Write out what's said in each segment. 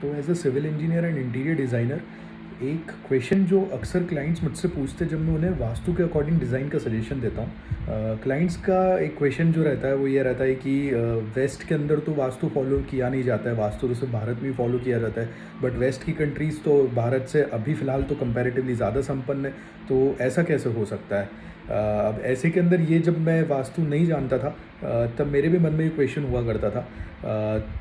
तो as a civil engineer and interior designer एक question जो अक्सर क्लाइंट्स मुझसे पूछते हैं जब मैं उन्हें वास्तु के अकॉर्डिंग डिज़ाइन का सजेशन देता हूँ। क्लाइंट्स का एक क्वेश्चन जो रहता है वो ये रहता है कि वेस्ट के अंदर तो वास्तु फॉलो किया नहीं जाता है, वास्तु तो सिर्फ भारत में ही फॉलो किया जाता है, बट वेस्ट की कंट्रीज़ तो भारत से अभी फ़िलहाल तो कंपैरेटिवली ज़्यादा संपन्न है, तो ऐसा कैसे हो सकता है? अब ऐसे के अंदर ये जब मैं वास्तु नहीं जानता था, तब मेरे भी मन में ये क्वेश्चन हुआ करता था।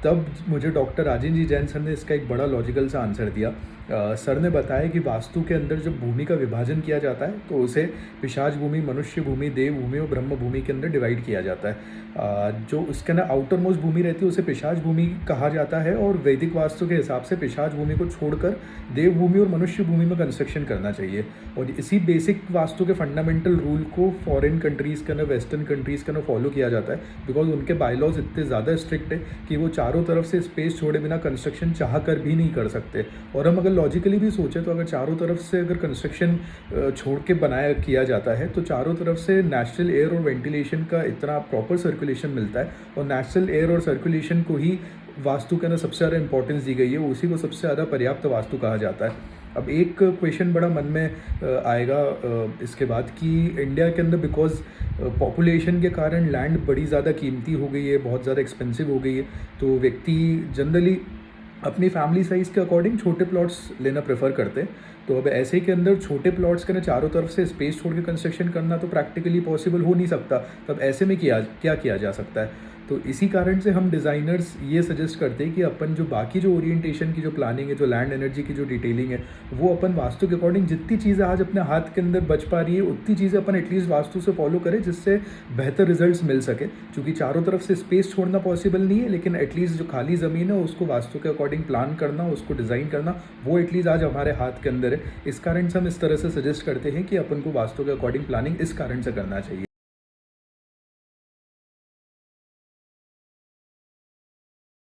तब मुझे डॉक्टर राजेंद्र जी जैन सर ने इसका एक बड़ा लॉजिकल सा आंसर दिया। सर ने बताया कि वास्तु के अंदर जब भूमि का विभाजन किया जाता है तो उसे पिशाच भूमि, मनुष्य भूमि, देव भूमि और ब्रह्म भूमि के अंदर डिवाइड किया जाता है। जो उसके अंदर आउटर मोस्ट भूमि रहती है उसे पिशाच भूमि कहा जाता है, और वैदिक वास्तु के हिसाब से पिशाच भूमि को छोड़कर देव भूमि और मनुष्य भूमि में कंस्ट्रक्शन करना चाहिए। और इसी बेसिक वास्तु के फंडामेंटल रूल को फॉरेन कंट्रीज़ के अंदर, वेस्टर्न कंट्रीज़ के अंदर फॉलो किया जाता है, बिकॉज उनके बायलॉज इतने ज़्यादा स्ट्रिक्ट है कि वो चारों तरफ से स्पेस छोड़े बिना कंस्ट्रक्शन चाह कर भी नहीं कर सकते। और हम अगर लॉजिकली भी सोचें तो अगर चारों तरफ से अगर कंस्ट्रक्शन छोड़ के बनाया किया जाता है तो चारों तरफ से नेचुरल एयर और वेंटिलेशन का इतना प्रॉपर सर्कुलेशन मिलता है, और नेचुरल एयर और सर्कुलेशन को ही वास्तु के अंदर सबसे ज़्यादा इंपॉर्टेंस दी गई है, उसी को सबसे ज़्यादा पर्याप्त वास्तु कहा जाता है। अब एक क्वेश्चन बड़ा मन में आएगा इसके बाद कि इंडिया के अंदर बिकॉज पॉपुलेशन के कारण लैंड बड़ी ज़्यादा कीमती हो गई है, बहुत ज़्यादा एक्सपेंसिव हो गई है, तो व्यक्ति जनरली अपनी फैमिली साइज़ के अकॉर्डिंग छोटे प्लॉट्स लेना प्रेफर करते हैं। तो अब ऐसे के अंदर छोटे प्लॉट्स के ना चारों तरफ से स्पेस छोड़ के कंस्ट्रक्शन करना तो प्रैक्टिकली पॉसिबल हो नहीं सकता। तब ऐसे में क्या किया जा सकता है? तो इसी कारण से हम डिज़ाइनर्स ये सजेस्ट करते हैं कि अपन जो बाकी जो ओरिएंटेशन की जो प्लानिंग है, जो लैंड एनर्जी की जो डिटेलिंग है, वो अपन वास्तु के अकॉर्डिंग जितनी चीज़ें आज अपने हाथ के अंदर बच पा रही है उतनी चीज़ें अपन एटलीस्ट वास्तु से फॉलो करें, जिससे बेहतर रिजल्ट्स मिल सके। क्योंकि चारों तरफ से स्पेस छोड़ना पॉसिबल नहीं है, लेकिन एटलीस्ट जो खाली ज़मीन है उसको वास्तु के अकॉर्डिंग प्लान करना, उसको डिज़ाइन करना, वो एटलीस्ट आज हमारे हाथ के अंदर है। इस कारण से हम इस तरह से सजेस्ट करते हैं कि अपन को वास्तु के अकॉर्डिंग प्लानिंग इस कारण से करना चाहिए।